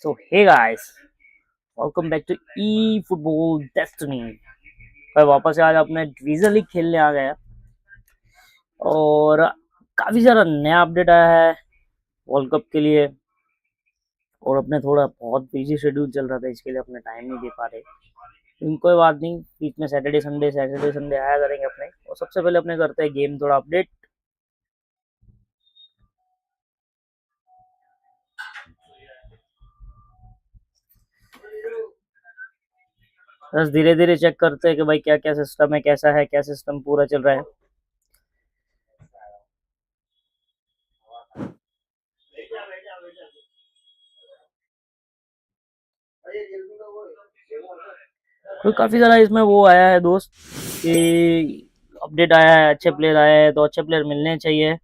So hey guys, welcome back to eFootball Destiny। भाई वापस से आज अपने डिवीजन लीग खेलने आ गए हैं और काफी सारा नया अपडेट आया है वर्ल्ड कप के लिए। और अपने थोड़ा बहुत बिजी शेड्यूल चल रहा था, इसके लिए अपने टाइम नहीं दे पा रहे। लेकिन कोई बात नहीं, बीच में सैटरडे संडे आया करेंगे अपने। और सबसे पहले अपने करते हैं गेम थोड़ा अपडेट। बस धीरे धीरे चेक करते हैं कि भाई क्या क्या सिस्टम है, कैसा है, क्या सिस्टम पूरा चल रहा है। तो काफी सारा इसमें वो आया है दोस्त कि अपडेट आया है, अच्छे प्लेयर आए हैं, तो अच्छे प्लेयर मिलने चाहिए।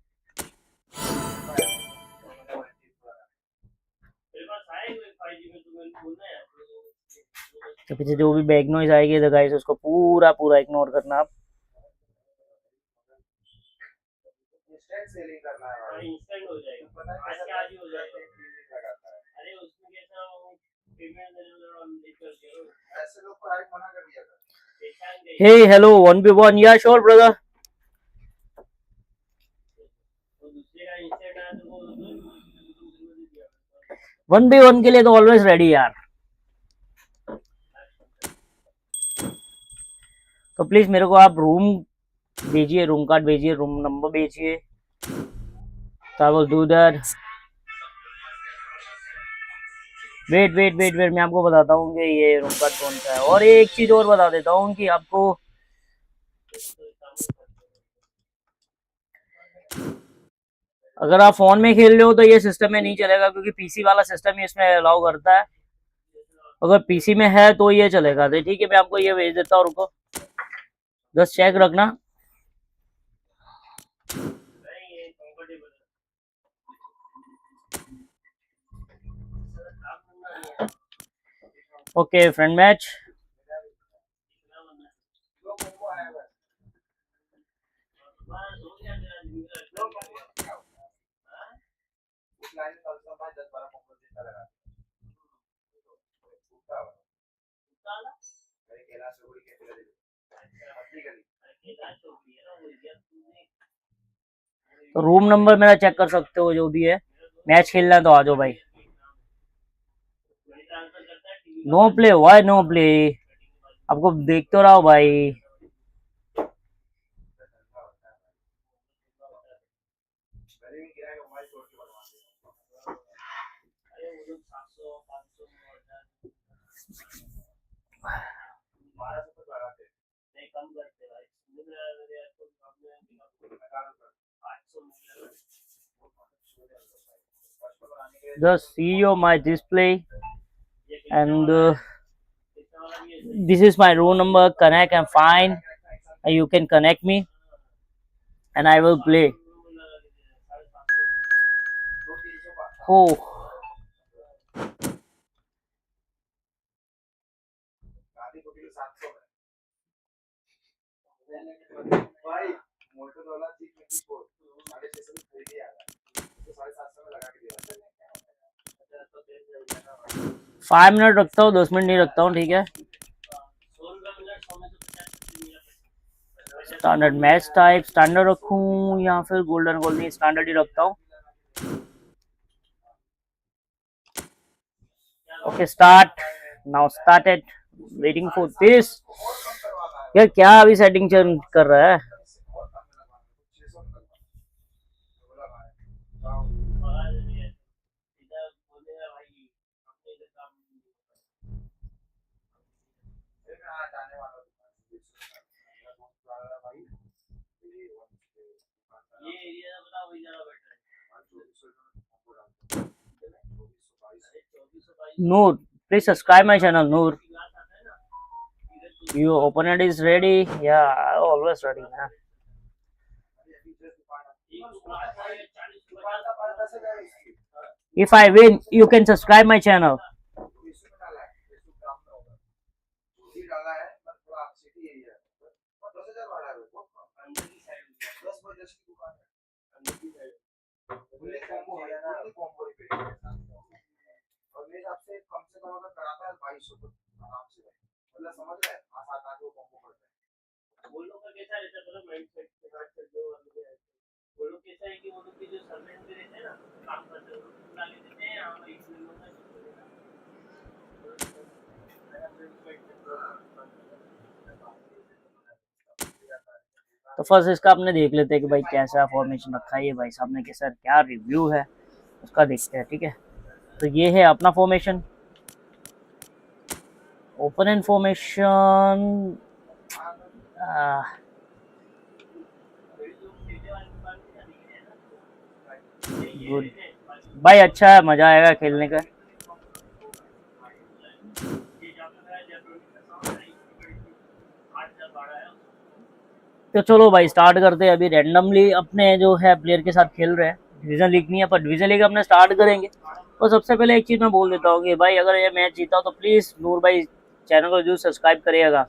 तो पीछे जो भी बैक नॉइज आएगी तो गाइस उसको पूरा पूरा इग्नोर करना आप। हे हेलो 1v1, या श्योर ब्रदर। 1v1 के लिए तो ऑलवेज रेडी यार। तो प्लीज मेरे को आप रूम भेजिए, रूम कार्ड भेजिए, रूम नंबर भेजिए, तो I will do that. Wait मैं आपको बताता हूँ कि ये रूम कार्ड कौन सा है। और एक चीज और बता देता हूँ कि आपको अगर आप फोन में खेल रहे हो तो ये सिस्टम में नहीं चलेगा, क्योंकि पीसी वाला सिस्टम ही इसमें अलाउ करता है। अगर पीसी में है तो ये चलेगा। तो ठीक है, मैं आपको ये भेज देता हूँ, रुको, बस चेक रखना। Okay, friend match. तो रूम नंबर मेरा चेक कर सकते हो, जो भी है। मैच खेलना है तो आ जाओ भाई। No play, why no play? आपको देख तो रहा हो भाई। Just see my display, and this is my room number. Connect and fine. You can connect me, and I will play. Oh. Five minute रखता हूँ, 10 मिनट नहीं रखता हूँ, ठीक है। स्टैंडर्ड मैच टाइप स्टैंडर्ड रखूं या फिर गोल्डन गोल? नहीं, स्टैंडर्ड ही रखता हूँ। Okay, start now. Started, waiting for this. यार क्या अभी सेटिंग चल कर रहा है? Noor, please subscribe my channel, Noor. Your opponent is ready. Yeah, always ready, man. If I win, you can subscribe my channel. तो फर्स्ट इसका अपने देख लेते हैं कि भाई कैसा फॉर्मेशन रखा है ये भाई साहब ने, कैसा क्या रिव्यू है उसका देखते हैं, ठीक है। तो ये है अपना formation, open and formation good भाई, अच्छा है, मजा आएगा खेलने का। तो चलो भाई स्टार्ट करते हैं। अभी रैंडमली अपने जो है प्लेयर के साथ खेल रहे हैं, डिवीजन लीग नहीं है पर डिवीजन लीग अपने स्टार्ट करेंगे। तो सबसे पहले एक चीज़ मैं बोल देता हूँ कि भाई अगर ये मैच जीता हो तो प्लीज़ नूर भाई चैनल को जरूर सब्सक्राइब करिएगा।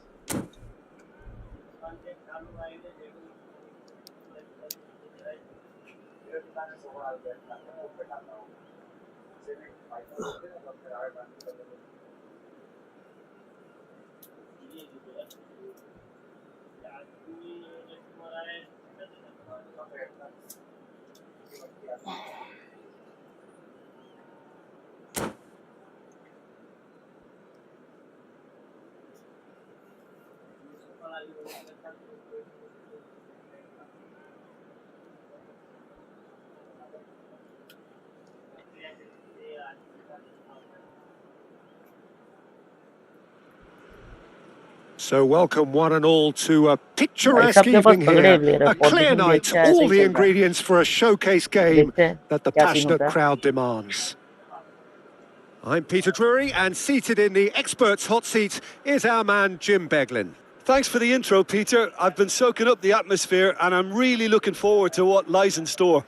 So welcome one and all to a picturesque evening here, a clear night, all the ingredients for a showcase game that the passionate crowd demands. I'm Peter Drury, and seated in the experts' hot seat is our man Jim Beglin. Thanks for the intro, Peter. I've been soaking up the atmosphere and I'm really looking forward to what lies in store.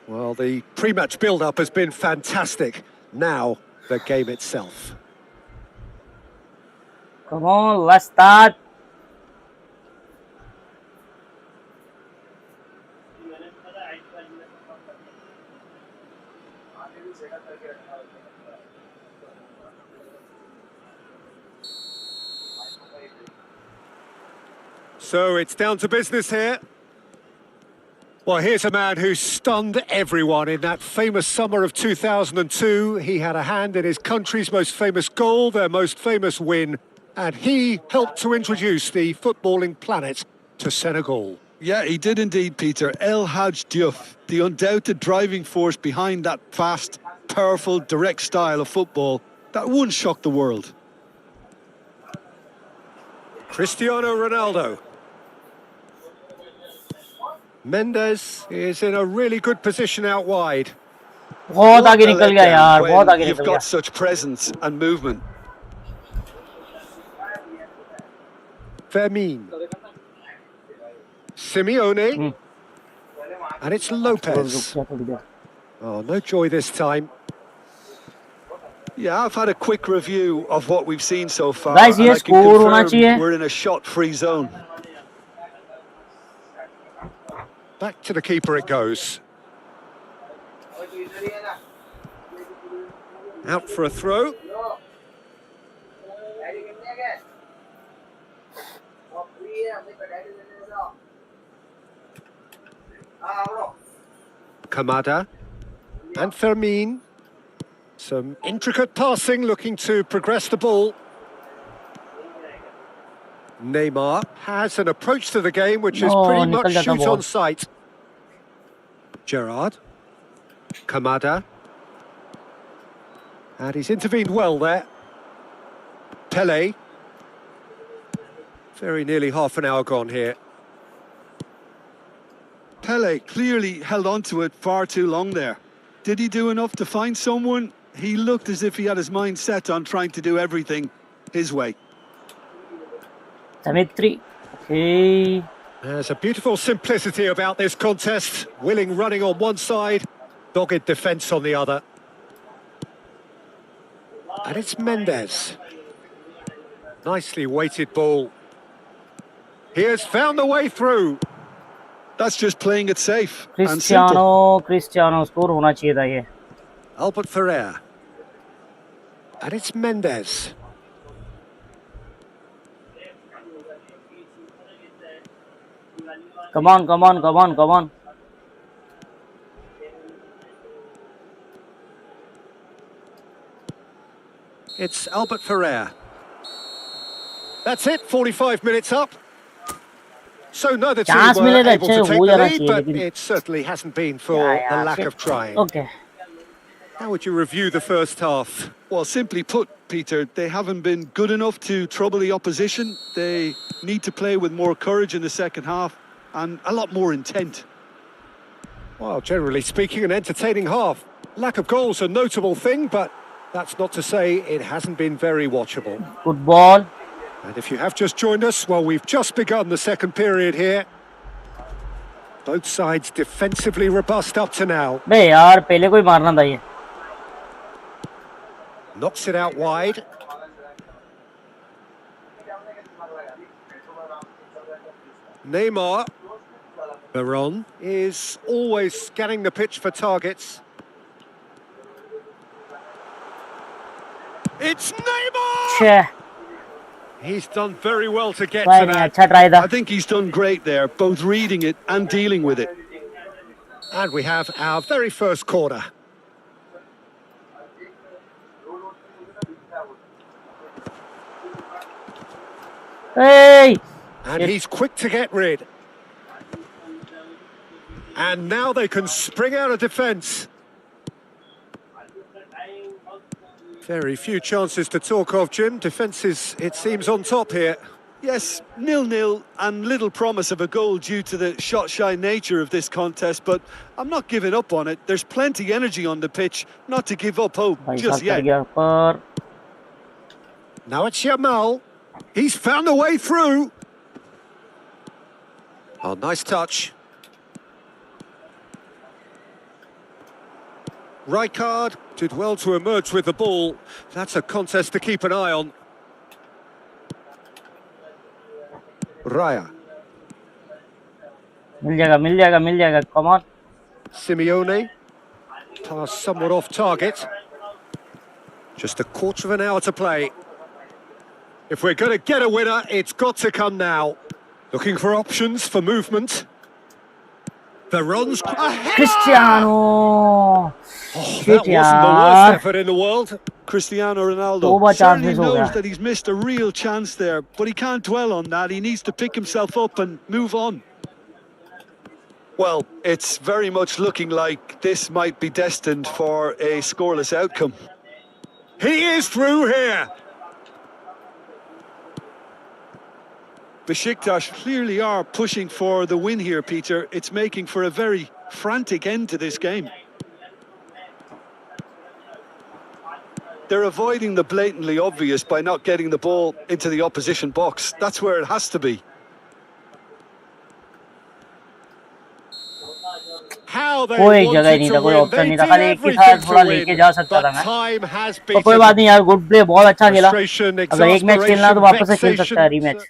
Well, the pre-match build-up has been fantastic. Now, the game itself. Come on, let's start. So it's down to business here. Well, here's a man who stunned everyone in that famous summer of 2002. He had a hand in his country's most famous goal, their most famous win, and he helped to introduce the footballing planet to Senegal. Yeah, he did indeed, Peter. El Hadj Diouf, the undoubted driving force behind that fast, powerful, direct style of football that once shocked the world. Cristiano Ronaldo. Mendes is in a really good position out wide. बहुत आगे निकल गया यार, बहुत आगे निकल गया. You've got such presence and movement. Fermin. Simeone. And it's Lopez. Oh, no joy this time. Yeah, I've had a quick review of what we've seen so far. Guys, yes, we're in a shot-free zone. Back to the keeper it goes. Out for a throw. Kamada and Fermin. Some intricate passing, looking to progress the ball. Neymar has an approach to the game which is pretty much shoot on sight. Gerrard. Kamada. And he's intervened well there. Pele. Very nearly half an hour gone here. Pele clearly held on to it far too long there. Did he do enough to find someone? He looked as if he had his mind set on trying to do everything his way. Dimitri. Okay. There's a beautiful simplicity about this contest. Willing running on one side, dogged defence on the other. And it's Mendes. Nicely weighted ball. He has found the way through. That's just playing it safe and Cristiano simple. Cristiano score होना चाहिए था ये. Albert Ferrer. And it's Mendes. Come on, come on, come on, come on. It's Albert Ferrer. That's it, 45 minutes up. So neither team Chance were मिले तो able अच्छे to हो take the जाना lead, चाहिए, but लेकिन it certainly hasn't been for क्या the यार, lack shit. of trying. Okay. How would you review the first half? Well, simply put, Peter, they haven't been good enough to trouble the opposition. They need to play with more courage in the second half and a lot more intent. Well, generally speaking, an entertaining half. Lack of goals a notable thing, but that's not to say it hasn't been very watchable. Good ball. And if you have just joined us, well, we've just begun the second period here. Both sides defensively robust up to now. बे यार पहले कोई मारना था ये. Knocks it out wide. Neymar. Veron is always scanning the pitch for targets. It's Neymar! छे. He's done very well to get Try to नहीं, that. अच्छा try था. I think he's done great there, both reading it and dealing with it. And we have our very first corner. Hey. And he's quick to get rid. And now they can spring out of defence. Very few chances to talk of, Jim. Defence is, it seems, on top here. Yes, 0-0 and little promise of a goal due to the shot-shy nature of this contest, but I'm not giving up on it. There's plenty energy on the pitch, not to give up hope भाई just साथ कर yet. गया पर. Now it's Yamal. He's found a way through. Oh, nice touch. Rijkaard did well to emerge with the ball. That's a contest to keep an eye on. Raya. मिल जाएगा मिल जाएगा मिल जाएगा. Come on. Simeone. Pass somewhat off target. Just a quarter of an hour to play. If we're going to get a winner, it's got to come now. Looking for options for movement. Veron's... Cristiano. Oh, Shit that wasn't the worst यार. effort in the world. Cristiano Over Ronaldo chance certainly miss हो knows गया. that he's missed a real chance there, but he can't dwell on that. He needs to pick himself up and move on. Well, it's very much looking like this might be destined for a scoreless outcome. He is through here. Besiktas clearly are pushing for the win here, Peter. It's making for a very frantic end to this game. They're avoiding the blatantly obvious by not getting the ball into the opposition box. That's where it has to be. How they कोई जगह ही wanted नहीं to था, कोई win. Option They नहीं था, did खाली एक ही था, everything थोड़ा to लेके win. जा सकता था But मैं. time has पर कोई beaten बात them. नहीं यार, गुड प्ले, बहुत अच्छा खेला. Frustration, अगर एक मैच खेलना है तो वापस से खेल सकता है exasperation, rematch.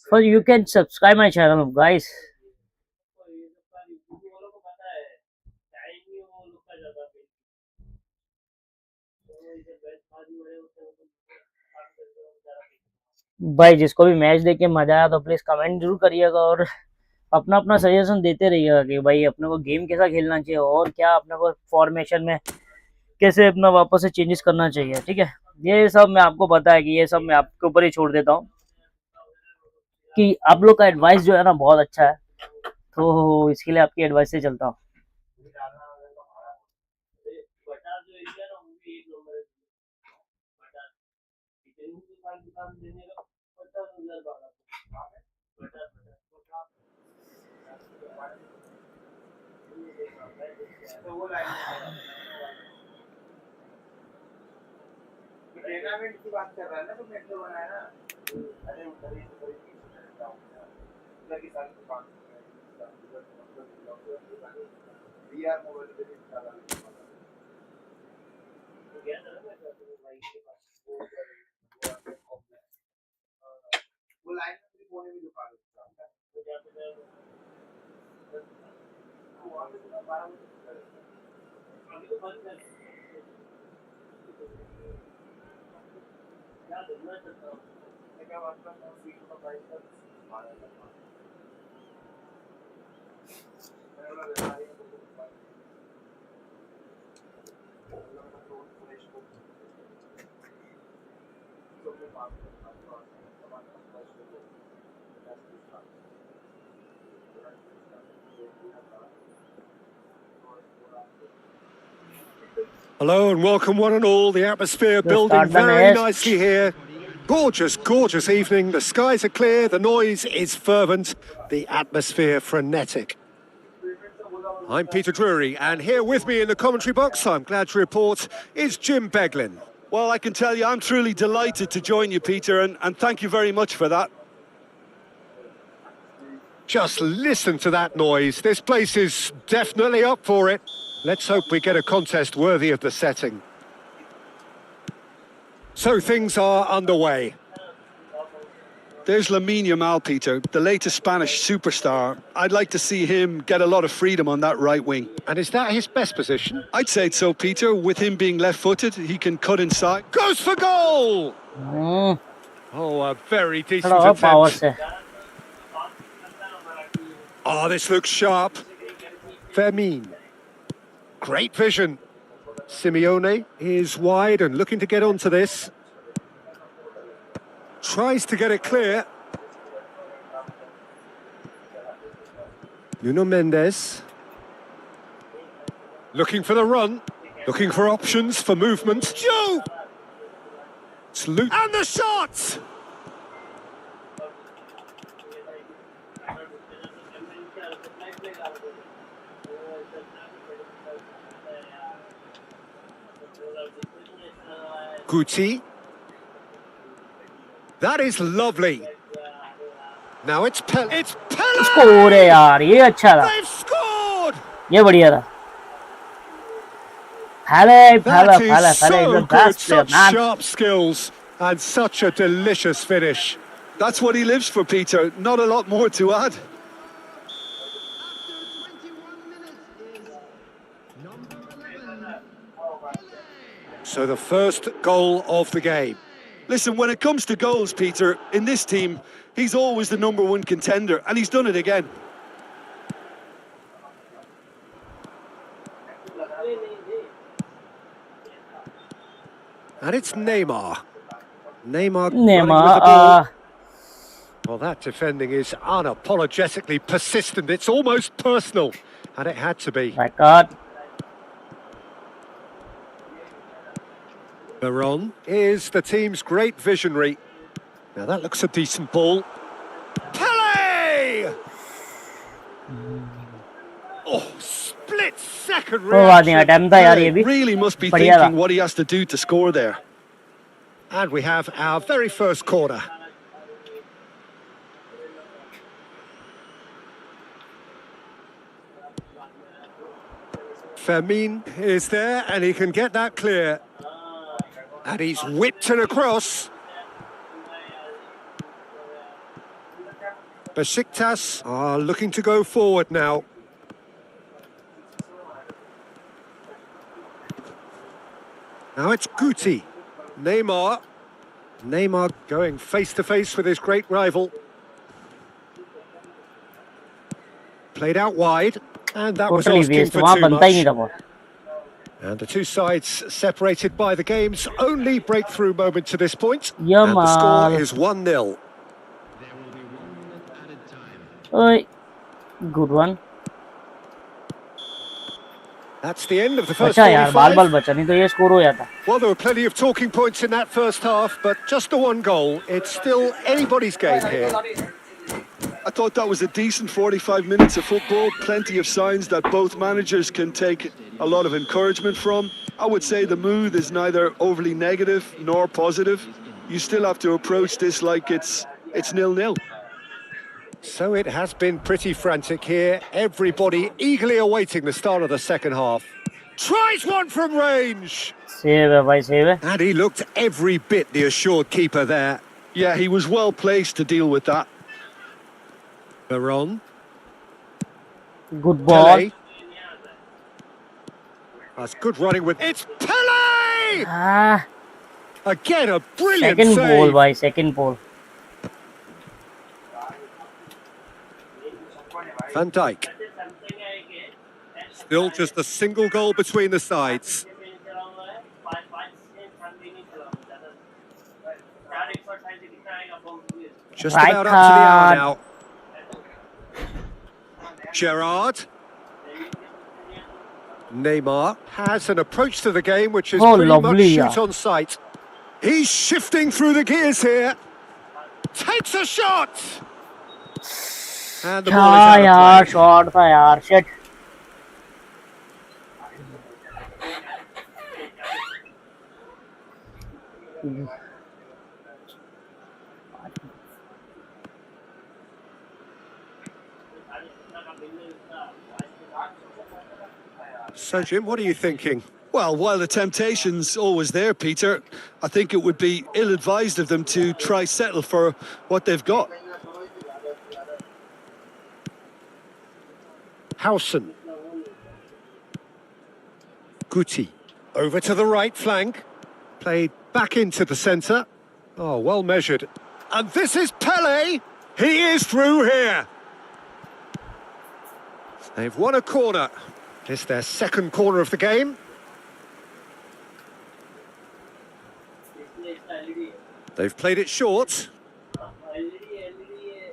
So you can subscribe my channel, guys. भाई जिसको भी मैच देख के मजा आया तो प्लीज कमेंट जरूर करिएगा और अपना अपना सजेशन देते रहिएगा कि भाई अपने को गेम कैसा खेलना चाहिए और क्या अपने को फॉर्मेशन में कैसे अपना वापस से चेंजेस करना चाहिए. ठीक है, ये सब मैं आपको पता है कि ये सब मैं आपके ऊपर ही छोड़ देता हूँ कि आप लोग का एडवाइस जो है ना बहुत अच्छा है, तो इसके लिए आपकी एडवाइस से चलता हूँ. Hello and welcome one and all. The atmosphere Let's building start the very match. nicely here. Gorgeous, gorgeous evening. The skies are clear, the noise is fervent, the atmosphere frenetic. I'm Peter Drury, and here with me in the commentary box, I'm glad to report, is Jim Beglin. Well, I can tell you, I'm truly delighted to join you, Peter, and thank you very much for that. Just listen to that noise. This place is definitely up for it. Let's hope we get a contest worthy of the setting. So things are underway. There's Lamine Yamal, Peter, the latest Spanish superstar. I'd like to see him get a lot of freedom on that right wing. And is that his best position? I'd say so, Peter. With him being left-footed, he can cut inside. Goes for goal! Oh, a very decent थोड़ा और power attempt. से. Oh, this looks sharp. Fermin. Great vision. Simeone is wide and looking to get onto this. Tries to get it clear. Nuno Mendes. Looking for the run. Looking for options for movement. Joe! And the shot! Guti. That is lovely. Now it's Pele. It's Pele! Score है यार, ये अच्छा था. They've scored! ये बढ़िया था. Pele That is is so the good. best player, Such man. sharp skills and such a delicious finish. That's what he lives for, Peter. Not a lot more to add. So the first goal of the game. Listen, when it comes to goals, Peter, in this team, he's always the #1 contender, and he's done it again. And it's Neymar. Neymar running with the ball. Well, that defending is unapologetically persistent. It's almost personal, and it had to be. My God. Veron is the team's great visionary. Now that looks a decent ball. Pele! Oh, split second कोई बात नहीं, reaction. attempt था यार ये भी. Really must be बढ़िया था. thinking what he has to do to score there. And we have our very first corner. Fermin is there and he can get that clear. And he's whipped it across. Besiktas are looking to go forward now. Now it's Guti. Neymar. Neymar going face-to-face with his great rival. Played out wide. And that was Totally asking waste. for वहाँ too बनता ही नहीं much. था वो. And the two sides separated by the game's only breakthrough moment to this point. Yeah, And the score man. is 1-0. Oi, good one. That's the end of the first बचा यार, बाल 45. बचा, नहीं तो ये स्कोर हो जाता. Well, there were plenty of talking points in that first half, but just the one goal. It's still anybody's game here. I thought that was a decent 45 minutes of football. Plenty of signs that both managers can take a lot of encouragement from. I would say the mood is neither overly negative nor positive. You still have to approach this like it's 0-0. So it has been pretty frantic here. Everybody eagerly awaiting the start of the second half. Tries one from range! Save है भाई, save है. And he looked every bit the assured keeper there. Yeah, he was well placed to deal with that. Veron. Good ball. Pele. That's good running with... It's Pele! Ah, Again, a brilliant second save. goal भाई, second goal. Van Dijk. Still just a single goal between the sides. Just Right about up to the hour card. now. Gerrard. Neymar has an approach to the game which is Oh, pretty lovely, much yeah. shoot on sight. He's shifting through the gears here. Takes a shot. And the ball is क्या out यार, of play. Shot था यार, shit. So, Jim, what are you thinking? Well, while the temptation's always there, Peter, I think it would be ill-advised of them to try settle for what they've got. Howson. Guti. Over to the right flank. Played back into the centre. Oh, well measured. And this is Pele. He is through here. They've won a corner. It's their second corner of the game. They've played it short.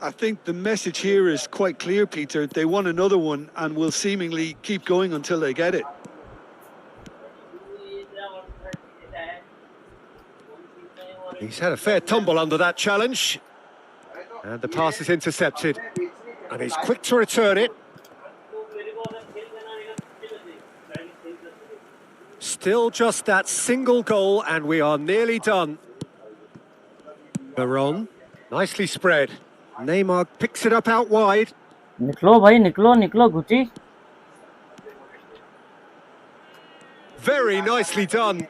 I think the message here is quite clear, Peter. They want another one and will seemingly keep going until they get it. He's had a fair tumble under that challenge. And the pass is intercepted. And he's quick to return it. Still just that single goal and we are nearly done. Veron, nicely spread. Neymar picks it up out wide. निकलो भाई, निकलो निकलो Gucci. Very nicely done.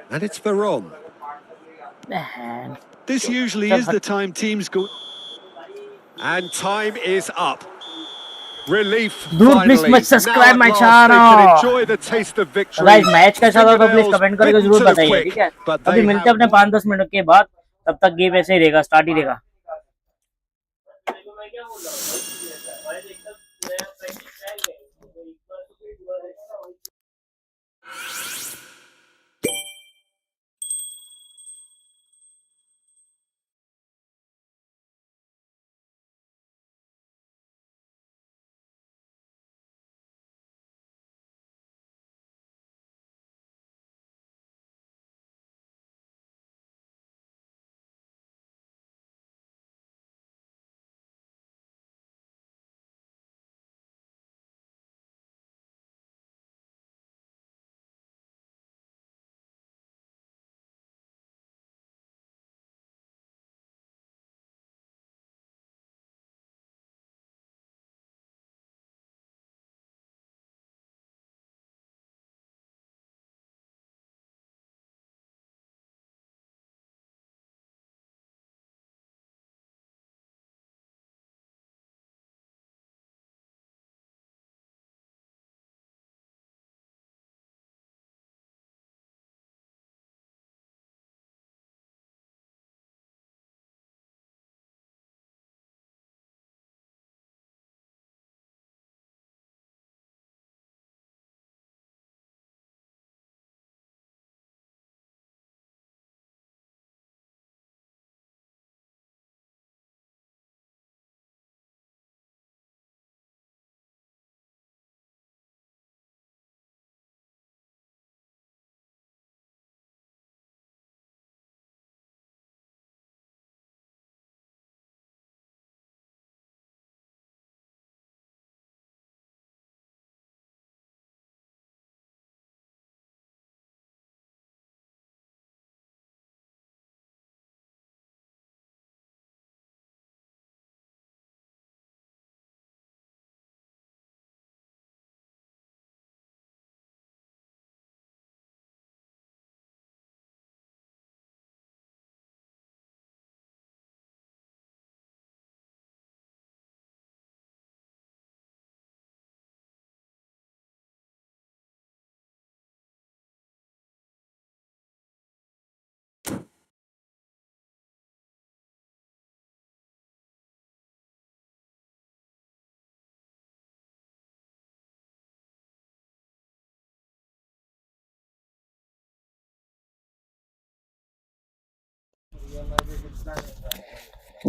And it's Veron. Man. This usually is the time teams go... And time is up. Relief Dude, please finally. must subscribe Now my at last they channel. can enjoy the taste of victory. Guys, match कैसा था तो please Fingernails comment करके bitten जरूर to the बताइए, quick, ठीक है. but अभी they मिलते हैं have अपने 5-10 मिनट के बाद. तब तक गेम ऐसे ही रहेगा, स्टार्ट ही रहेगा.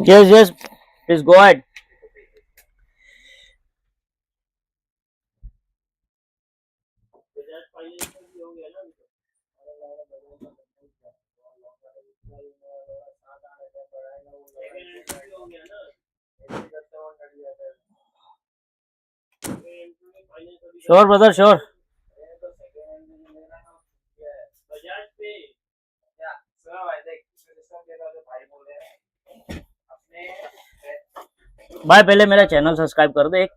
Yes, yes. Please go ahead. Sure, brother. Sure. भाई पहले मेरा चैनल सब्सक्राइब कर दे एक।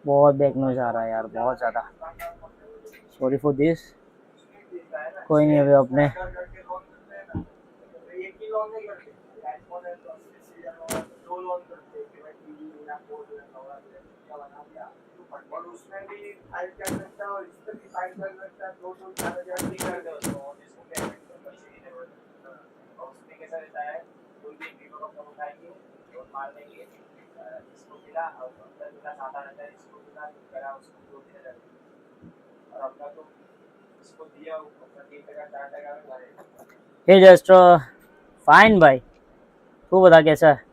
बहुत बैक नॉइज आ रहा है यार, बहुत ज्यादा। Sorry for this. कोई नहीं, अभी अपने हे जस्ट फाइन भाई, तू बता कैसा है?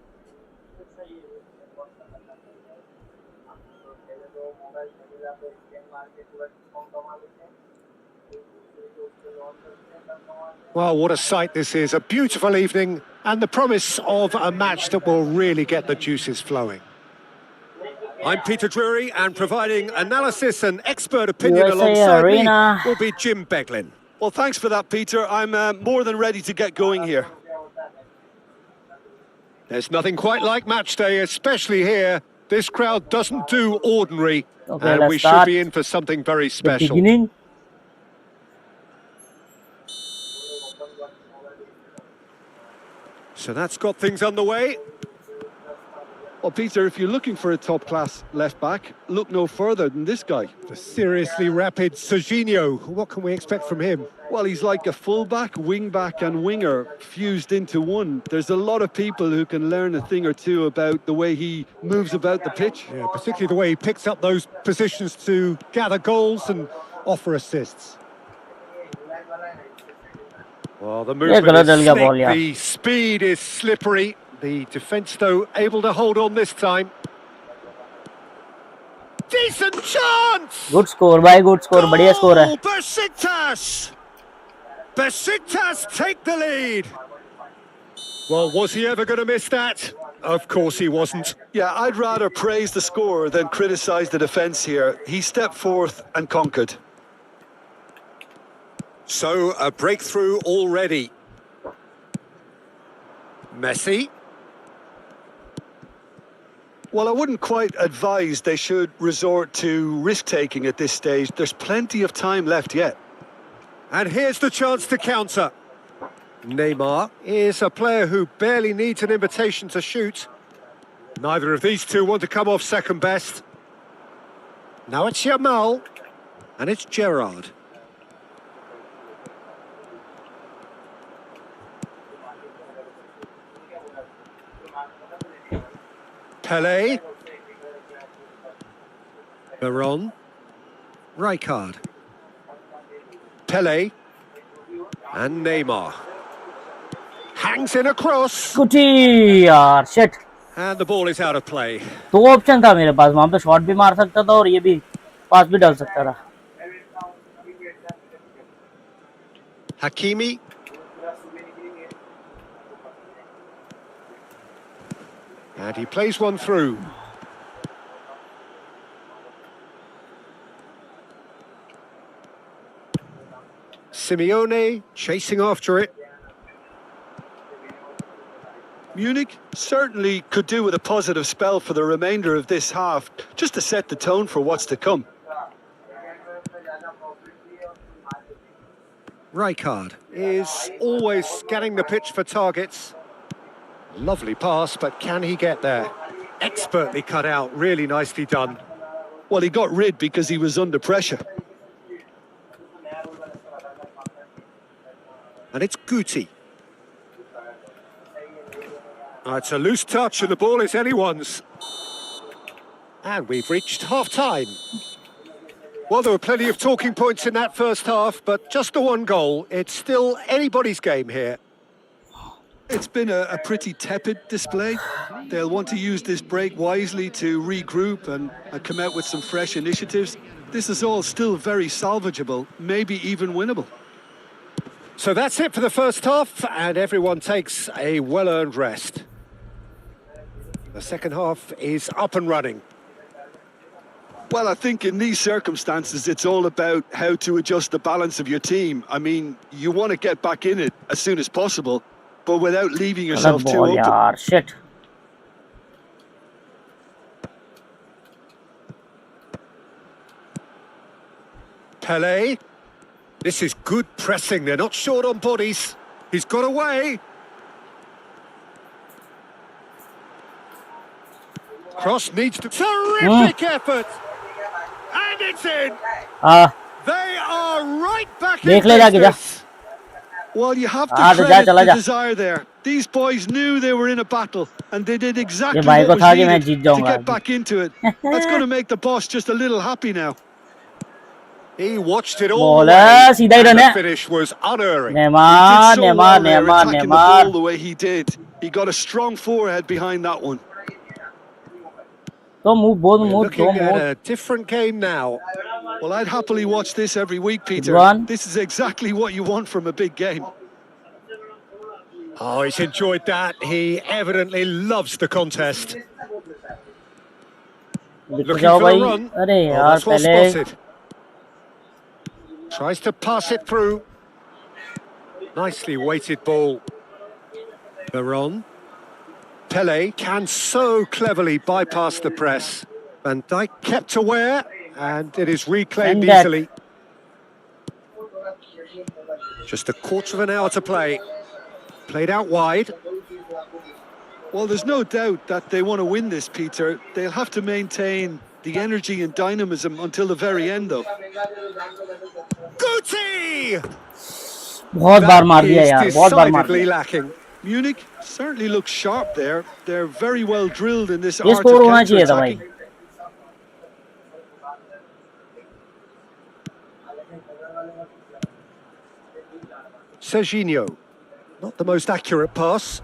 Well, what a sight this is. A beautiful evening and the promise of a match that will really get the juices flowing. I'm Peter Drury, and providing analysis and expert opinion USA alongside Arena. me will be Jim Beglin. Well, thanks for that, Peter. I'm more than ready to get going here. There's nothing quite like match day, especially here. This crowd doesn't do ordinary, Okay, and let's we should start be in for something very the special. beginning. So that's got things underway. Well, Peter, if you're looking for a top-class left-back, look no further than this guy. The seriously rapid Serginho. What can we expect from him? Well, he's like a full-back, wing-back and winger fused into one. There's a lot of people who can learn a thing or two about the way he moves about the pitch. Yeah, particularly the way he picks up those positions to gather goals and offer assists. Well, the movement is slick, the speed is slippery. The defence, though, able to hold on this time. Decent chance! Good score, bhai, good score. बढ़िया score है. Besiktas! Besiktas take the lead. Well, was he ever going to miss that? Of course he wasn't. Yeah, I'd rather praise the scorer than criticise the defence here. He stepped forth and conquered. So, a breakthrough already. Messi. Well, I wouldn't quite advise they should resort to risk-taking at this stage. There's plenty of time left yet. And here's the chance to counter. Neymar is a player who barely needs an invitation to shoot. Neither of these two want to come off second best. Now it's Yamal, and it's Gerrard. Pelé, Veron, Rijkaard, Pelé, and Neymar. Hangs in a cross. कुटी यार, shit. And the ball is out of play. दो option था मेरे पास, वहां पे shot भी मार सकता था और ये भी पास भी डाल सकता था. Hakimi. And he plays one through. Simeone chasing after it. Munich certainly could do with a positive spell for the remainder of this half, just to set the tone for what's to come. Rijkaard is always scanning the pitch for targets. Lovely pass, but can he get there? Expertly cut out, really nicely done. Well, he got rid because he was under pressure. And it's Guti. It's a loose touch and the ball is anyone's. And we've reached half-time. Well, there were plenty of talking points in that first half, but just the one goal. It's still anybody's game here. It's been a pretty tepid display. They'll want to use this break wisely to regroup and come out with some fresh initiatives. This is all still very salvageable, maybe even winnable. So that's it for the first half, and everyone takes a well-earned rest. The second half is up and running. Well, I think in these circumstances, it's all about how to adjust the balance of your team. I mean, you want to get back in it as soon as possible, but without leaving yourself too open. यार shit. Pele. This is good pressing. They're not short on bodies. He's got away. Cross needs to... Terrific effort! And it's in! They are right back in business. Well, you have to credit the desire there. These boys knew they were in a battle, and they did exactly what was needed to get back into it. That's going to make the boss just a little happy now. He watched it all the way, and the finish was unerring. He did so well there, attacking the ball the way he did. He got a strong forehead behind that one. Looking at a different game now. Well, I'd happily watch this every week, Peter. This is exactly what you want from a big game. Oh, he's enjoyed that. He evidently loves the contest. Looking for a run. Oh, that's well spotted. Tries to pass it through. Nicely weighted ball. Veron. Pele can so cleverly bypass the press. Van Dijk kept aware, and it is reclaimed easily. Just a quarter of an hour to play. Played out wide. Well, there's no doubt that they want to win this, Peter. They'll have to maintain the energy and dynamism until the very end, though. Guti! बहुत बार मार दिया यार, बहुत बार मार दिया. Lacking. Munich certainly looks sharp there. They're very well drilled in this art of counter-attacking. Serginho, not the most accurate pass.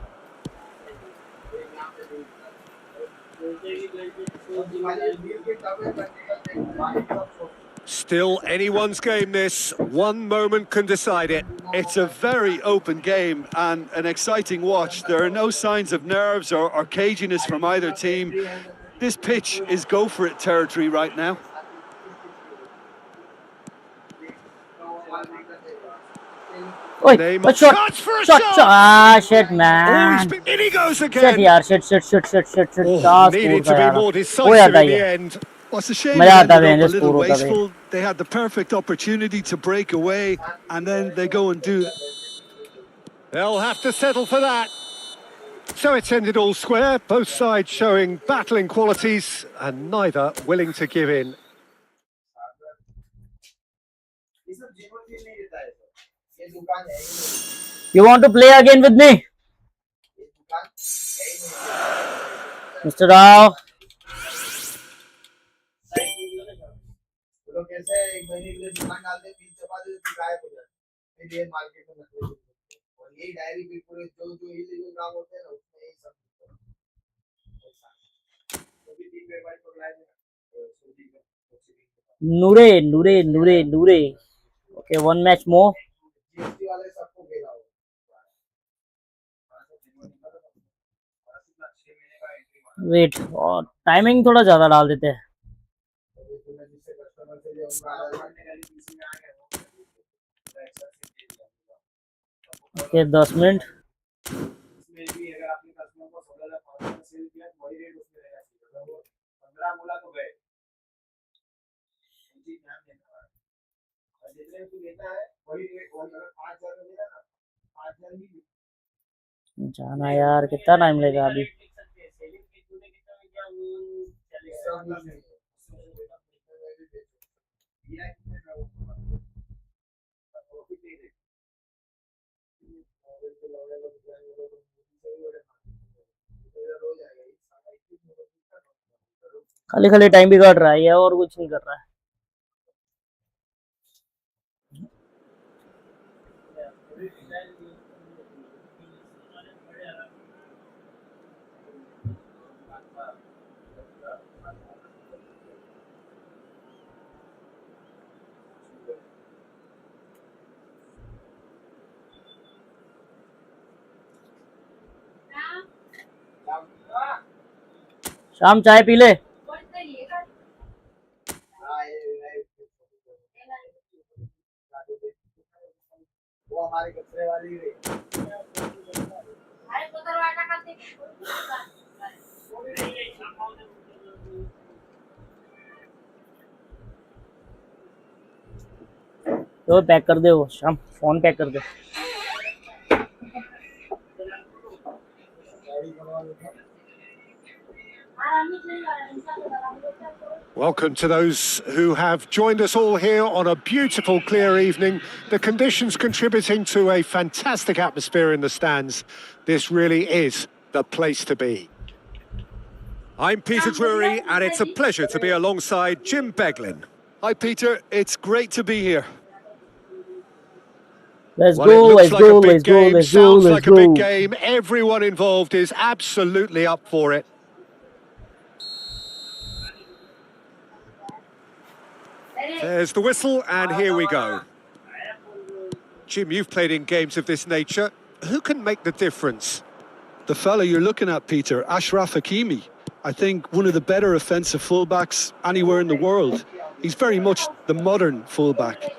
Still anyone's game this. One moment can decide it. It's a very open game and an exciting watch. There are no signs of nerves or caginess from either team. This pitch is go-for-it territory right now. Oi, shot for a shot. Ah, shit, man. Oh, in he goes again. Shit, yaar, shit. Oh, needed to be more decisive in the end. Well, it's a shame it ended up a little wasteful. They had the perfect opportunity to break away, and then they go and do it. They'll have to settle for that. So it's ended all square, both sides showing battling qualities, and neither willing to give in. You want to play again with me, Mr. Rao? Nure. Okay, one match more. Wait और timing थोड़ा ज्यादा डाल देते हैं. Okay 10 minute. जाना यार, कितना time लेगा अभी? खाली खाली टाइम भी काट रहा है ये, और कुछ नहीं कर रहा है। शाम चाय पी ले। तो पैक कर दे वो, शाम फोन पैक कर दे। Welcome to those who have joined us all here on a beautiful, clear evening. The conditions contributing to a fantastic atmosphere in the stands. This really is the place to be. I'm Peter Drury, and it's a pleasure to be alongside Jim Beglin. Hi, Peter. It's great to be here. Let's Well, it go, looks let's like go, a big let's go, game, let's go, sounds let's like a big go. game. Everyone involved is absolutely up for it. There's the whistle, and here we go. Jim, you've played in games of this nature. Who can make the difference? The fella you're looking at, Peter, Ashraf Hakimi. I think one of the better offensive fullbacks anywhere in the world. He's very much the modern fullback.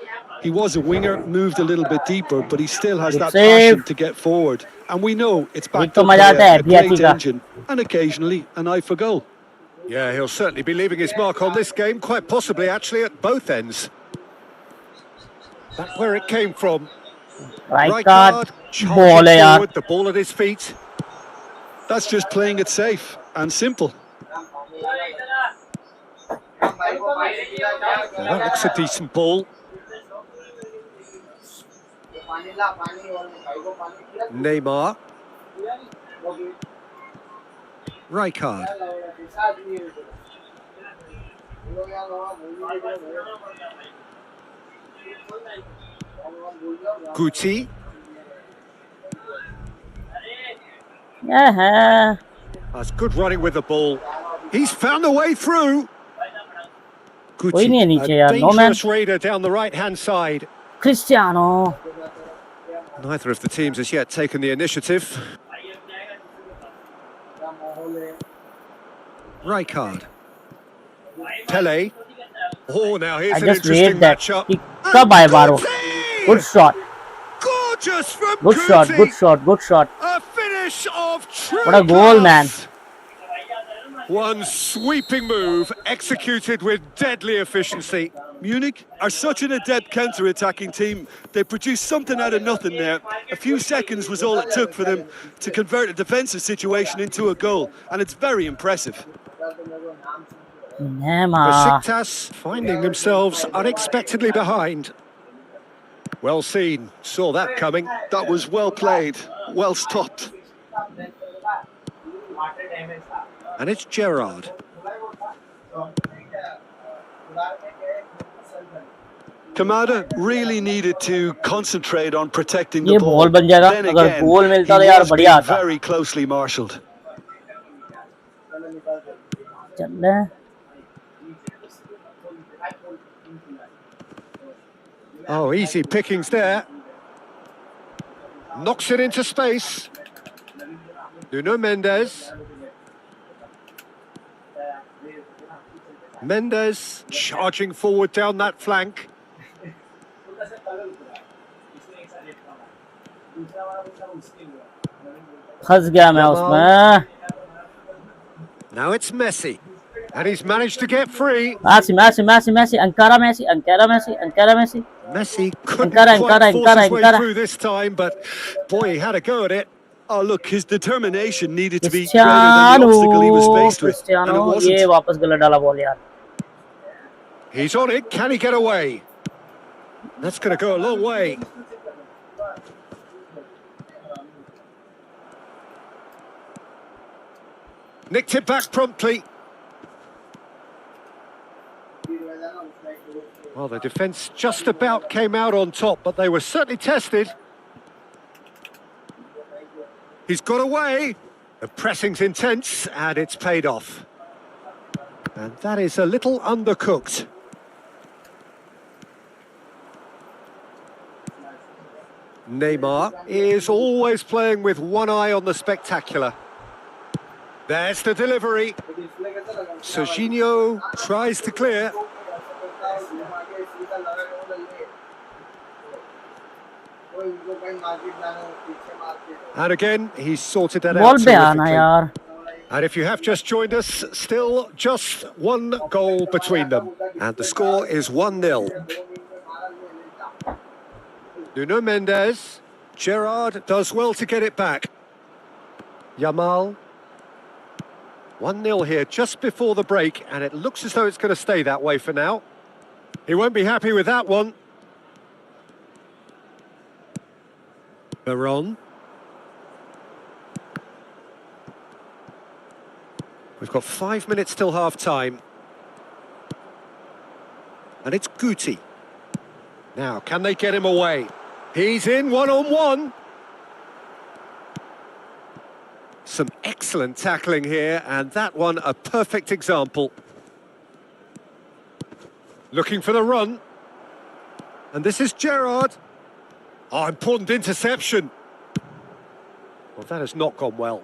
He was a winger, moved a little bit deeper, but he still has Good that save. passion to get forward. And we know it's एक backed तो up मजा by आता है a भियाची great का। engine and occasionally an eye for goal. Yeah, he'll certainly be leaving his mark on this game, quite possibly actually at both ends. That's where it came from. Right card Rijkaard ball charging है यार। forward, the ball at his feet. That's just playing it safe and simple. Well, that looks a decent ball. Neymar. Rijkaard. Guti. Yeah. That's good running with the ball. He's found a way through. कोई नहीं है Guti, नीचे a यार, no man. dangerous raider down the right-hand side. Cristiano. Neither of the teams has yet taken the initiative. Rijkaard. Pele. Oh, now here's I an just interesting wait that matchup. कि कब आए बारो। Guti! Good shot, Gorgeous from good shot, Guti. good shot, good shot. A finish of true What a goal, man. class. One sweeping move executed with deadly efficiency. Munich are such an adept counter-attacking team. They produced something out of nothing there. A few seconds was all it took for them to convert a defensive situation into a goal, and it's very impressive. Neymar. Besiktas finding themselves unexpectedly behind. Well seen, saw that coming. That was well played, well stopped. And it's Gerrard. Kamada really needed to concentrate on protecting the ये ball. Ball बन जाएगा। Then अगर again, goal he मिलता तो यार was बढ़िया being आता। very closely marshalled. चल रहे हैं। Oh, easy pickings there. Knocks it into space. Nuno Mendes. Mendes charging forward down that flank. फंस गया मैं उसमें। Now it's Messi. And he's managed to get free. Messi, Ankara Messi. Messi couldn't Ankara, quite force his way Ankara. through this time, but boy, he had a go at it. Oh, look, his determination needed to be greater than the Cristiano, obstacle he was faced with, and it ये wasn't. वापस गलत डाला ball यार। He's on it. Can he get away? That's going to go a long way. Nicked it back promptly. Well, the defence just about came out on top, but they were certainly tested. He's got away. The pressing's intense, and it's paid off. And that is a little undercooked. Neymar is always playing with one eye on the spectacular. There's the delivery. Serginho tries to clear. And again, he's sorted that out terrifically. And if you have just joined us, still just one goal between them. And the score is 1-0. Nuno Mendes. Gerrard does well to get it back. Yamal. 1-0 here just before the break, and it looks as though it's going to stay that way for now. He won't be happy with that one. Veron. We've got 5 minutes till half-time. And it's Guti. Now, can they get him away? He's in one-on-one. Some excellent tackling here, and that one a perfect example. Looking for the run. And this is Gerrard. Oh, important interception. Well, that has not gone well.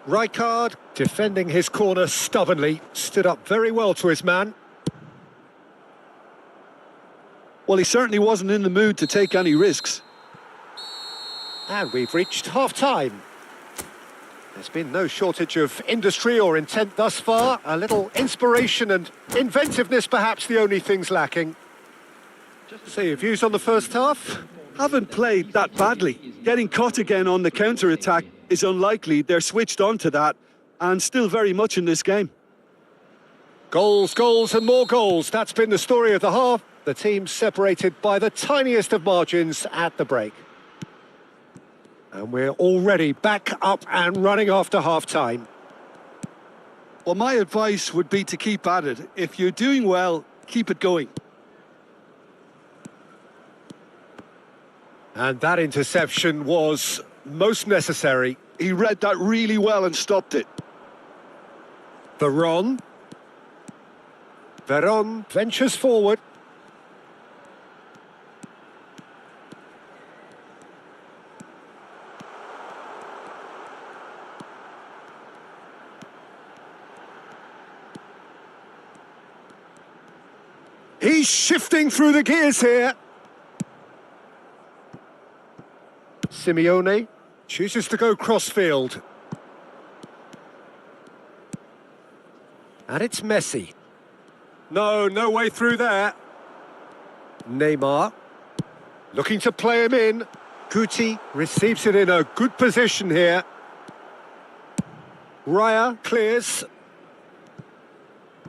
Rijkaard, defending his corner stubbornly, stood up very well to his man. Well, he certainly wasn't in the mood to take any risks. And we've reached half-time. There's been no shortage of industry or intent thus far. A little inspiration and inventiveness, perhaps the only things lacking. Just to see your views on the first half. Haven't played that badly. Getting caught again on the counter-attack is unlikely. They're switched on to that and still very much in this game. Goals, goals and more goals. That's been the story of the half. The team separated by the tiniest of margins at the break. And we're already back up and running after half-time. Well, my advice would be to keep at it. If you're doing well, keep it going. And that interception was most necessary. He read that really well and stopped it. Veron ventures forward. He's shifting through the gears here. Simeone chooses to go crossfield. And it's Messi. No way through there. Neymar looking to play him in. Guti receives it in a good position here. Raya clears.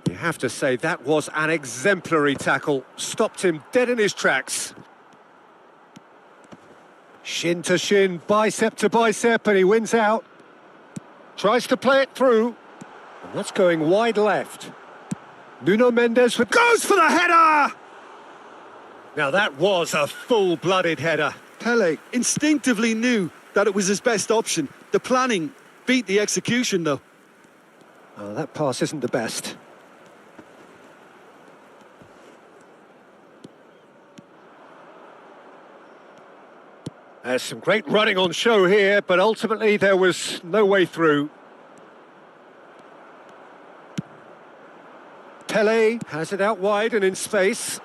You have to say that was an exemplary tackle. Stopped him dead in his tracks. Shin to shin, bicep to bicep, and he wins out. Tries to play it through. And that's going wide left. Nuno Mendes goes for the header! Now that was a full-blooded header. Pele instinctively knew that it was his best option. The planning beat the execution, though. Oh, that pass isn't the best. There's some great running on show here, but ultimately there was no way through. Pele has it out wide and in space.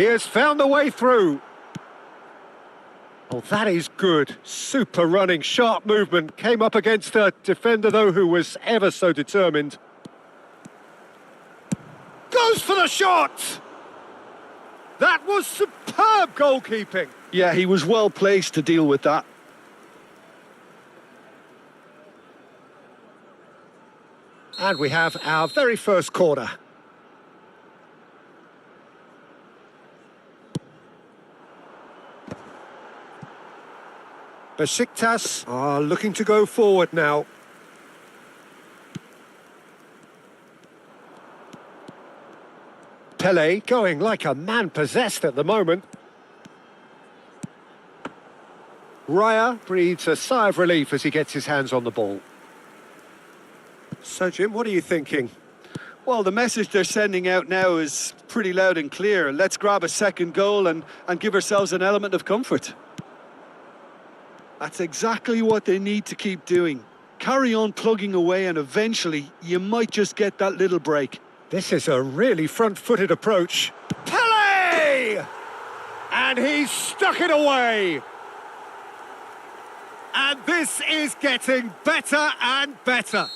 He has found the way through. Oh, that is good. Super running, sharp movement. Came up against a defender, though, who was ever so determined. Goes for the shot! That was superb goalkeeping. Yeah, he was well placed to deal with that. And we have our very first corner. Besiktas are looking to go forward now. Pele going like a man possessed at the moment. Raya breathes a sigh of relief as he gets his hands on the ball. So, Jim, what are you thinking? Well, the message they're sending out now is pretty loud and clear. Let's grab a second goal and give ourselves an element of comfort. That's exactly what they need to keep doing. Carry on plugging away and eventually you might just get that little break. This is a really front-footed approach. Pele! And he's stuck it away. And this is getting better and better.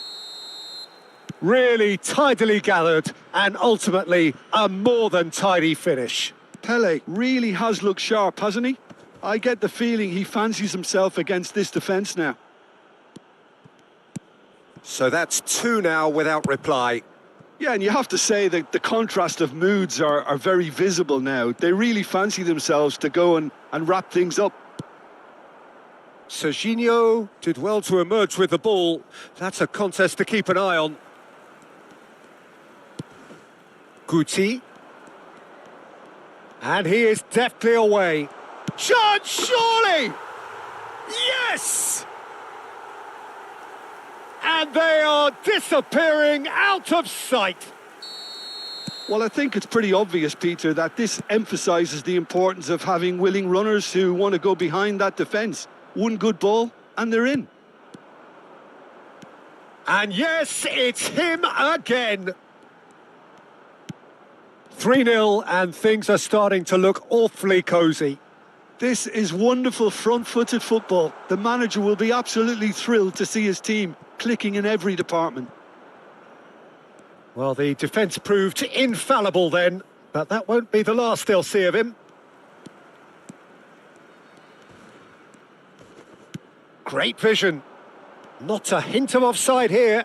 Really tidily gathered and ultimately a more than tidy finish. Pele really has looked sharp, hasn't he? I get the feeling he fancies himself against this defence now. So that's 2 now without reply. Yeah, and you have to say that the contrast of moods are very visible now. They really fancy themselves to go and wrap things up. Serginho did well to emerge with the ball. That's a contest to keep an eye on. Guti. And he is deftly away. Chance, surely! Yes! And they are disappearing out of sight. Well, I think it's pretty obvious, Peter, that this emphasises the importance of having willing runners who want to go behind that defence. One good ball, and they're in. And yes, it's him again. 3-0, and things are starting to look awfully cosy. This is wonderful front-footed football. The manager will be absolutely thrilled to see his team clicking in every department. Well, the defence proved infallible then, but that won't be the last they'll see of him. Great vision. Not a hint of offside here.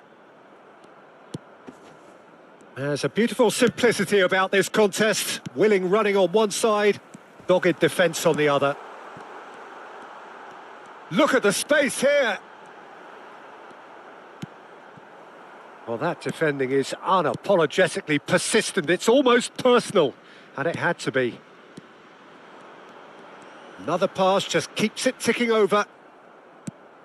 There's a beautiful simplicity about this contest. Willing running on one side, dogged defence on the other. Look at the space here. Well, that defending is unapologetically persistent. It's almost personal, and it had to be. Another pass just keeps it ticking over.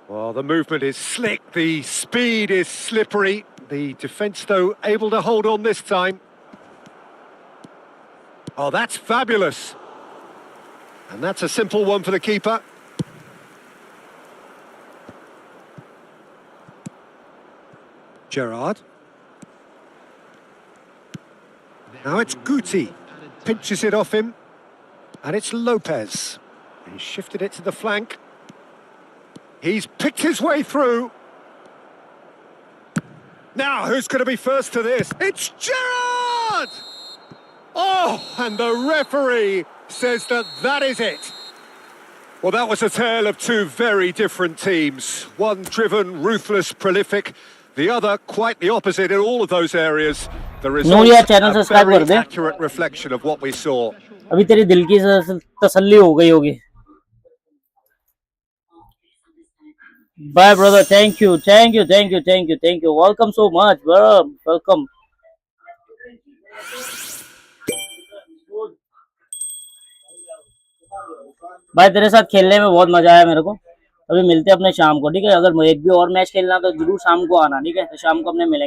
Well, the movement is slick, the speed is slippery. The defence, though, able to hold on this time. Oh, that's fabulous. And that's a simple one for the keeper. Gerrard. Now it's Guti. Pinches it off him. And it's Lopez. He shifted it to the flank. He's picked his way through. Now, who's going to be first to this? It's Gerrard! Oh, and the referee says that is it. Well, that was a tale of two very different teams. One driven, ruthless, prolific. The other quite the opposite in all of those areas. The result, a very accurate reflection of what we saw. अभी तेरी दिल की तसल्ली हो गई होगी. Bye, brother. Thank you. Welcome so much, bro. Welcome. भाई तेरे साथ खेलने में बहुत मजा आया मेरे को. अभी मिलते हैं अपने शाम को, ठीक है? अगर एक भी और मैच खेलना तो जरूर शाम को आना, ठीक है? तो शाम को अपने मिलेंगे.